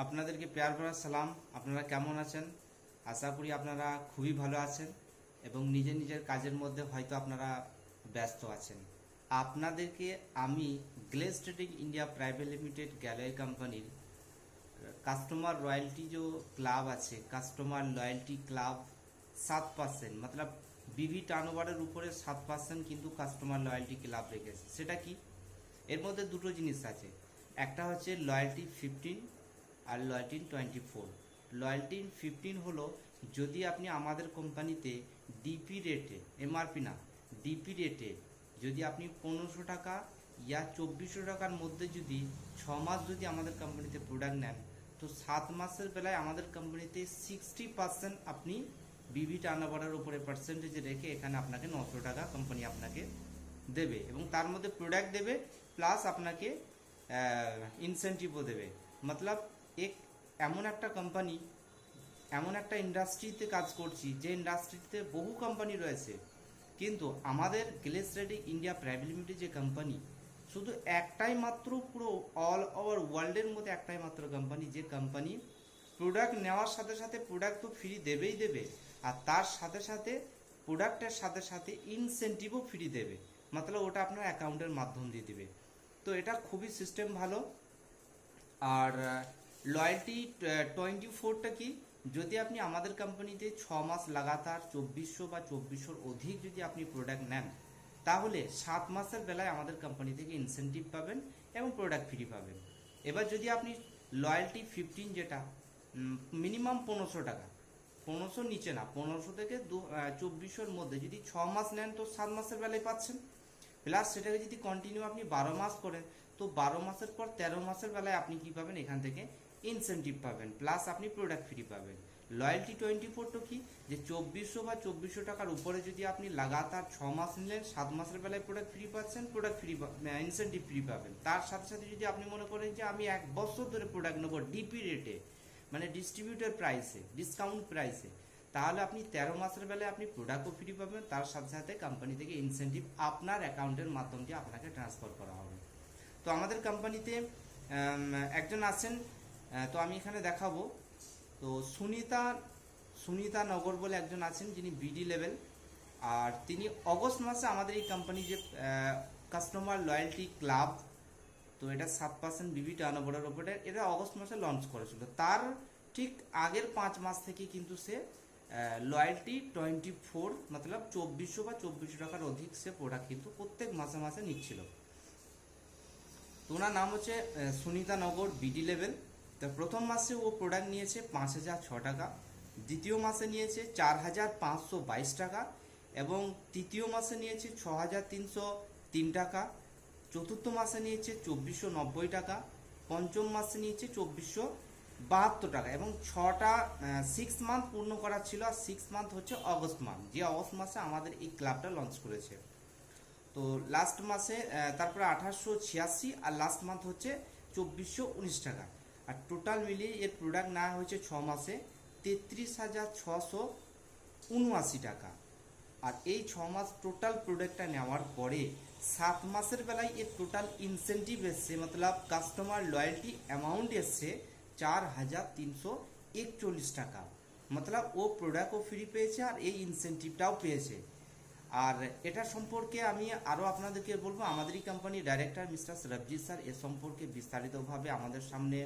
আপনাদেরকে প্যার ভরা সালাম। আপনারা কেমন আছেন? আশা করি আপনারা খুবই ভালো আছেন এবং নিজের নিজের কাজের মধ্যে হয়তো আপনারা ব্যস্ত আছেন। আপনাদেরকে আমি glaze trading India private limited gallery कंपनीर कस्टमर रॉयल्टी जो क्लाब আছে कस्टमर लॉयल्टी क्लाब 7% मतलब বিভি টার্নওভারের উপরে 7% কিন্তু কাস্টমার লয়্যালটি ক্লাব রেখেছে। সেটা কি? এর মধ্যে দুটো জিনিস আছে, একটা হচ্ছে লয়্যালটি 15 আর লয়্যালটি 24। লয়্যালটি 15 হলো যদি আপনি আমাদের কোম্পানিতে ডিপি রেটে, এমআরপি না, ডিপি রেটে যদি আপনি 1500 টাকা या 2400 টাকার মধ্যে যদি 6 মাস যদি আমাদের কোম্পানিতে প্রোডাক্ট নেন, তো 7 মাসের বেলায় আমাদের কোম্পানিতে 60% আপনি বিভি টার্নওভারের উপরে পার্সেন্টেজ রেখে এখানে আপনাকে 900 টাকা কোম্পানি আপনাকে দেবে এবং তার মধ্যে প্রোডাক্ট দেবে প্লাস আপনাকে ইনসেন্টিভও দেবে। মতলব এমন একটা কোম্পানি, এমন একটা ইন্ডাস্ট্রিতে কাজ করছি যে ইন্ডাস্ট্রিতে বহু কোম্পানি রয়েছে, কিন্তু আমাদের glaze trading India private limited যে কোম্পানি শুধু একটাই মাত্র পুরো অল ওভার ওয়ার্ল্ডের মধ্যে একটাই মাত্র কোম্পানি যে কোম্পানি প্রোডাক্ট নেওয়ার সাথে সাথে প্রোডাক্ট তো ফ্রি দেবেই দেবে আর তার সাথে সাথে প্রোডাক্টের সাথে সাথে ইনসেন্টিভও ফ্রি দেবে, মতলব ওটা আপনার অ্যাকাউন্টের মাধ্যম দিয়ে দেবে। তো এটা খুবই সিস্টেম ভালো। আর লয়্যালটি 24টা কি, যদি আপনি আমাদের কোম্পানিতে 6 মাস লাগাতার 2400 বা 2400 অধিক যদি আপনি প্রোডাক্ট নেন, তাহলে 7 মাসের বেলায় আমাদের কোম্পানি থেকে ইনসেন্টিভ পাবেন এবং প্রোডাক্ট ফ্রি পাবেন। এবার যদি আপনি লয়্যালটি 15 যেটা মিনিমাম 1500 টাকা, 1500 নিচে না, 1500 থেকে 2400-এর মধ্যে যদি 6 মাস নেন তো 7 মাসের বেলায় পাচ্ছেন, প্লাস সেটাকে যদি কন্টিনিউ আপনি 12 মাস করেন তো 12 মাসের পর 13 মাসের বেলায় আপনি কি পাবেন, এখান থেকে ইনসেন্টিভ পাবেন প্লাস আপনি প্রোডাক্ট ফ্রি পাবেন। লয়্যালটি 24 তো কি, যে 2400 বা 2400 টাকার উপরে যদি আপনি লাগাতার 6 মাস নিলেন, 7 মাসের বেলায় প্রোডাক্ট ফ্রি পাচ্ছেন, প্রোডাক্ট ফ্রি ইনসেন্টিভ ফ্রি পাবেন। তার সাথে সাথে যদি আপনি মনে করেন যে আমি 1 বছর ধরে প্রোডাক্ট নেবো ডিপি রেটে, মানে ডিস্ট্রিবিউটর প্রাইসে, ডিসকাউন্ট প্রাইসে, তাহলে আপনি 13 মাসের বেলায় আপনি প্রোডাক্টও ফ্রি পাবেন, তার সাথে সাথে কোম্পানি থেকে ইনসেন্টিভ আপনার অ্যাকাউন্টের মাধ্যম দিয়ে আপনাকে ট্রান্সফার করা হবে। তো আমাদের কোম্পানিতে একজন আছেন, তো আমি এখানে দেখাবো। তো সুনিতা নগর বলে একজন আছেন যিনি বিডি লেভেল, আর তিনি অগস্ট মাসে আমাদের এই কোম্পানি যে কাস্টমার লয়্যালটি ক্লাব, তো এটা 7% বিভি টার্নওভারের উপরে এটা অগস্ট মাসে লঞ্চ করেছিল। তার ঠিক আগের 5 মাস থেকে কিন্তু সে লয়্যালটি 24 মতলব 2400 বা 2400 টাকার অধিক সে প্রোডাক্ট কিন্তু প্রত্যেক মাসে মাসে নিচ্ছিল। তো ওনার নাম হচ্ছে সুনিতা নগর বিডি লেভেল। তো প্রথম মাসে ও প্রোডাক্ট নিয়েছে 5006 টাকা, দ্বিতীয় মাসে নিয়েছে 4522 টাকা এবং তৃতীয় মাসে নিয়েছে 6303 টাকা, চতুর্থ মাসে নিয়েছে 2490 টাকা, পঞ্চম মাসে নিয়েছে 2472 টাকা এবং 6টা 6 মান্থ পূর্ণ করা ছিল। আর 6 মান্থ হচ্ছে অগস্ট মান্থ, যে অগস্ট মাসে আমাদের এই ক্লাবটা লঞ্চ করেছে। তো লাস্ট মাসে তারপরে 1886 আর লাস্ট মান্থ হচ্ছে 2419 টাকা। আর টোটাল মিলিয়ে এর প্রোডাক্ট নেওয়া হয়েছে 6 মাসে 33,679 টাকা। আর এই 6 মাস টোটাল প্রোডাক্টটা নেওয়ার পরে 7 মাসের বেলায় এর টোটাল ইনসেন্টিভ এসছে, মতলব কাস্টমার লয়্যালটি অ্যামাউন্ট এসছে 4341 টাকা, মতলব ও প্রোডাক্টও ফ্রি পেয়েছে আর এই ইনসেন্টিভটাও পেয়েছে। আর এটা সম্পর্কে আমি আরও আপনাদেরকে বলবো, আমাদেরই company director mister Sarabjit sir এ সম্পর্কে বিস্তারিতভাবে আমাদের সামনে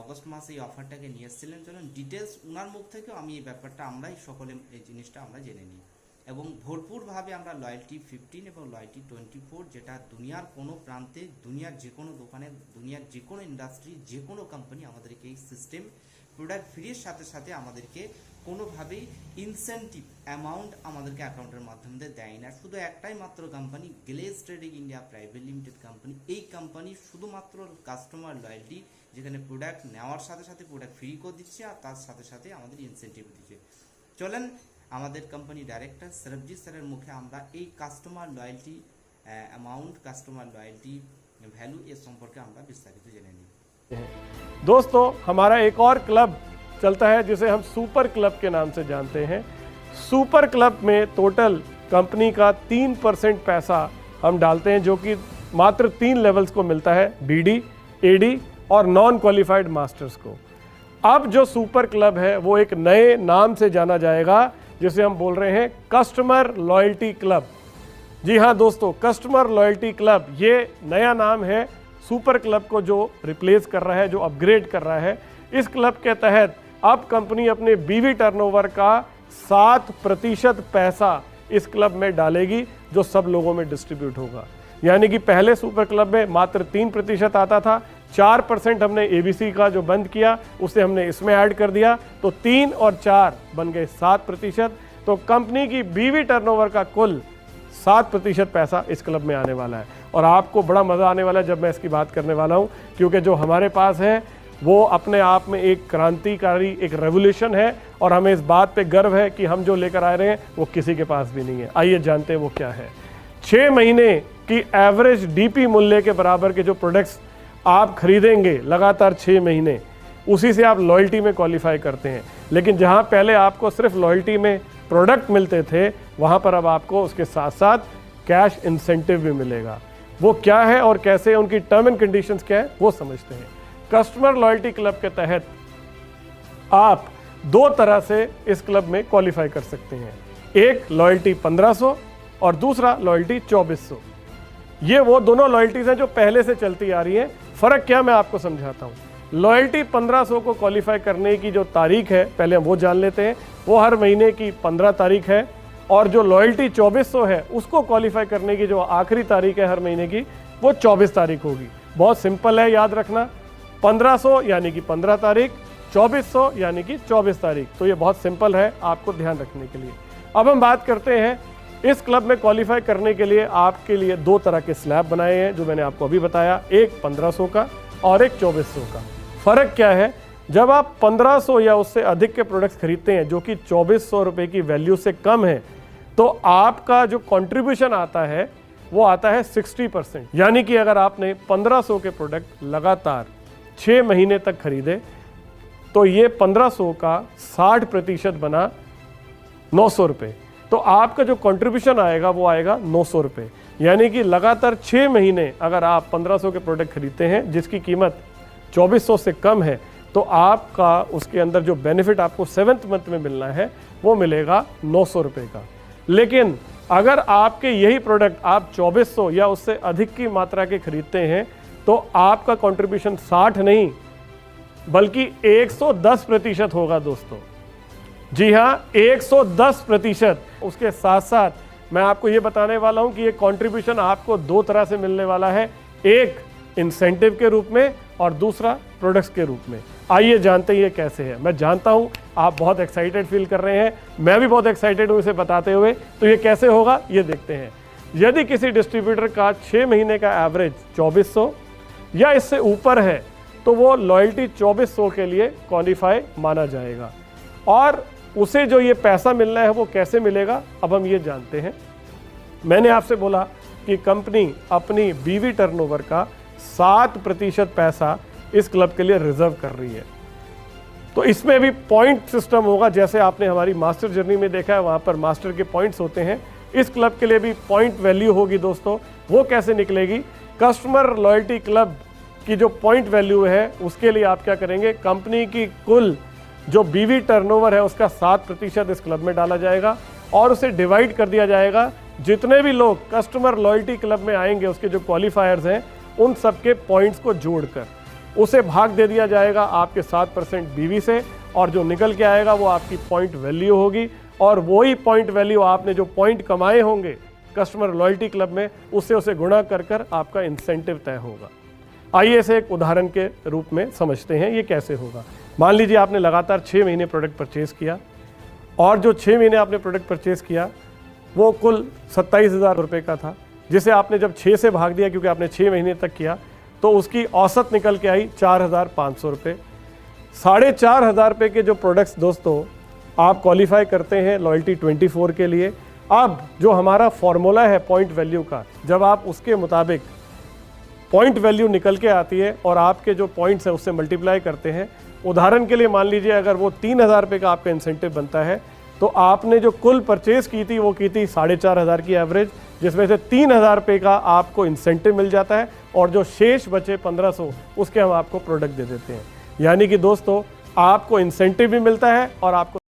অগস্ট মাসে এই অফারটাকে নিয়ে এসেছিলেন। চলুন ডিটেলস ওনার মুখ থেকে আমি এই ব্যাপারটা আমরাই সকলে এই জিনিসটা আমরা জেনে নিই এবং ভরপুরভাবে আমরা লয়্যালটি 15 এবং লয়্যালটি 24 যেটা দুনিয়ার কোনো প্রান্তে, দুনিয়ার যে কোনো দোকানে, দুনিয়ার যে কোনো ইন্ডাস্ট্রি, যে কোনো কোম্পানি আমাদেরকে এই সিস্টেম প্রোডাক্ট ফ্রির সাথে সাথে আমাদেরকে কোনোভাবেই ইনসেন্টিভ অ্যামাউন্ট আমাদেরকে অ্যাকাউন্টের মাধ্যমে দেয় না। শুধু একটাই মাত্র company glaze trading India private limited company, এই কোম্পানি শুধুমাত্র কাস্টমার লয়্যালটি, যেখানে প্রোডাক্ট নেওয়ার সাথে সাথে প্রোডাক্ট ফ্রি করে দিচ্ছে আর তার সাথে সাথে আমাদের ইনসেন্টিভ দিচ্ছে। চলেন আমাদের কোম্পানি ডাইরেক্টর সরবজিৎ স্যারের মুখে আমরা এই customer loyalty amount, customer loyalty value এর সম্পর্কে আমরা বিস্তারিত জেনে নিই। दोस्तों, हमारा एक और क्लब चलता है जिसे हम सुपर क्लब के नाम से जानते हैं। सुपर क्लब में टोटल कंपनी का 3% पैसा हम डालते हैं, जो कि मात्र 3 लेवल्स को मिलता है, बीडी, एडी और नॉन क्वालिफाइड मास्टर्स को। अब जो सुपर क्लब है वो एक नए नाम से जाना जाएगा, जिसे हम बोल रहे हैं कस्टमर लॉयल्टी क्लब। जी हाँ दोस्तों, कस्टमर लॉयल्टी क्लब ये नया नाम है सुपर क्लब को जो रिप्लेस कर रहा है, जो अपग्रेड कर रहा है। इस क्लब के तहत अब कंपनी अपने बीवी टर्नओवर का 7% पैसा इस क्लब में डालेगी, जो सब लोगों में डिस्ट्रीब्यूट होगा। यानी कि पहले सुपर क्लब में मात्र 3% आता था, 4% हमने एबीसी का जो बंद किया उसे हमने इसमें ऐड कर दिया, तो 3 और 4 बन गए 7%। तो कंपनी की बीवी टर्नओवर का कुल 7% पैसा इस क्लब में आने वाला है। और आपको बड़ा मज़ा आने वाला है जब मैं इसकी बात करने वाला हूँ, क्योंकि जो हमारे पास है वो अपने आप में एक क्रांतिकारी, एक रेवोल्यूशन है, और हमें इस बात पे गर्व है कि हम जो लेकर आ रहे हैं वो किसी के पास भी नहीं है। आइए जानते हैं वो क्या है। 6 महीने की एवरेज डीपी मूल्य के बराबर के जो प्रोडक्ट्स आप खरीदेंगे लगातार 6 महीने, उसी से आप लॉयल्टी में क्वालिफाई करते हैं। लेकिन जहां पहले आपको सिर्फ लॉयल्टी में प्रोडक्ट मिलते थे, वहां पर अब आपको उसके साथ साथ कैश इंसेंटिव भी मिलेगा। वो क्या है और कैसे, उनकी टर्म एंड कंडीशंस क्या है, वो समझते हैं। कस्टमर लॉयल्टी क्लब के तहत आप 2 तरह से इस क्लब में क्वालिफाई कर सकते हैं। एक लॉयल्टी 1500 और दूसरा लॉयल्टी 2400। ये वो दोनों लॉयल्टीज हैं जो पहले से चलती आ रही हैं। फर्क क्या, मैं आपको समझाता हूँ। लॉयल्टी 1500 को क्वालिफाई करने की जो तारीख है, पहले हम वो जान लेते हैं। वो हर महीने की 15 तारीख है। और जो लॉयल्टी 2400 है, उसको क्वालिफाई करने की जो आखिरी तारीख है हर महीने की, वो 24 तारीख होगी। बहुत सिंपल है, याद रखना। 1500 यानी कि 15 तारीख, 2400 यानी कि 24 तारीख। तो ये बहुत सिंपल है आपको ध्यान रखने के लिए। अब हम बात करते हैं इस क्लब में क्वालिफाई करने के लिए आपके लिए 2 तरह के स्लैब बनाए हैं, जो मैंने आपको अभी बताया, एक 1500 का और एक 2400 का। फर्क क्या है, जब आप 1500 या उससे अधिक के प्रोडक्ट्स खरीदते हैं जो कि 2400 रुपये की वैल्यू से कम है, तो आपका जो कंट्रीब्यूशन आता है वो आता है 60%। यानी कि अगर आपने 1500 के प्रोडक्ट लगातार 6 महीने तक खरीदे, तो ये 1500 का 60% बना 900 रुपये। तो आपका जो कंट्रीब्यूशन आएगा वो आएगा 900 रुपये। यानी कि लगातार 6 महीने अगर आप 1500 के प्रोडक्ट खरीदते हैं जिसकी कीमत 2400 से कम है, तो आपका उसके अंदर जो बेनिफिट आपको 7th मंथ में मिलना है वो मिलेगा 900 रुपये का। लेकिन अगर आपके यही प्रोडक्ट आप 2400 या उससे अधिक की मात्रा के खरीदते हैं, तो आपका कंट्रीब्यूशन 60 नहीं बल्कि 110% होगा दोस्तों। जी हाँ, 110%। उसके साथ साथ मैं आपको ये बताने वाला हूं कि ये कंट्रीब्यूशन आपको 2 तरह से मिलने वाला है, एक इंसेंटिव के रूप में और दूसरा प्रोडक्ट्स के रूप में। आइए जानते हैं ये कैसे है। मैं जानता हूं आप बहुत एक्साइटेड फील कर रहे हैं, मैं भी बहुत एक्साइटेड हूं इसे बताते हुए। तो ये कैसे होगा ये देखते हैं। यदि किसी डिस्ट्रीब्यूटर का 6 महीने का एवरेज 2400 या इससे ऊपर है, तो वो लॉयल्टी 2400 के लिए क्वालिफाई माना जाएगा। और उसे जो ये पैसा मिलना है वो कैसे मिलेगा, अब हम ये जानते हैं। मैंने आपसे बोला कि कंपनी अपनी बीवी टर्नओवर का 7% पैसा इस क्लब के लिए रिजर्व कर रही है। तो इसमें भी पॉइंट सिस्टम होगा, जैसे आपने हमारी मास्टर जर्नी में देखा है, वहाँ पर मास्टर के पॉइंट्स होते हैं। इस क्लब के लिए भी पॉइंट वैल्यू होगी दोस्तों। वो कैसे निकलेगी, कस्टमर लॉयल्टी क्लब की जो पॉइंट वैल्यू है उसके लिए आप क्या करेंगे, कंपनी की कुल जो बीवी टर्नओवर है उसका 7% इस क्लब में डाला जाएगा और उसे डिवाइड कर दिया जाएगा। जितने भी लोग कस्टमर लॉयल्टी क्लब में आएंगे, उसके जो क्वालिफायर्स हैं, उन सबके पॉइंट्स को जोड़कर उसे भाग दे दिया जाएगा आपके 7% बीवी से, और जो निकल के आएगा वो आपकी पॉइंट वैल्यू होगी। और वही पॉइंट वैल्यू आपने जो पॉइंट कमाए होंगे कस्टमर लॉयल्टी क्लब में, उससे उसे गुणा कर कर आपका इंसेंटिव तय होगा। आइए इसे एक उदाहरण के रूप में समझते हैं ये कैसे होगा। मान लीजिए आपने लगातार 6 महीने प्रोडक्ट परचेज किया, और जो 6 महीने आपने प्रोडक्ट परचेज किया वो कुल 27,000 रुपये का था, जिसे आपने जब 6 से भाग दिया, क्योंकि आपने 6 महीने तक किया, तो उसकी औसत निकल के आई 4,500 रुपये। 4,500 रुपये के जो प्रोडक्ट्स दोस्तों आप क्वालिफाई करते हैं लॉयल्टी 24 के लिए। अब जो हमारा फॉर्मूला है पॉइंट वैल्यू का, जब आप उसके मुताबिक पॉइंट वैल्यू निकल के आती है और आपके जो पॉइंट्स हैं उससे मल्टीप्लाई करते हैं, उदाहरण के लिए मान लीजिए अगर वो 3,000 रुपये का आपका इंसेंटिव बनता है, तो आपने जो कुल परचेज की थी वो की थी 4,500 की एवरेज, जिसमें से 3,000 रुपये का आपको इंसेंटिव मिल जाता है, और जो शेष बचे 1,500 उसके हम आपको प्रोडक्ट दे देते हैं। यानी कि दोस्तों आपको इंसेंटिव भी मिलता है और आपको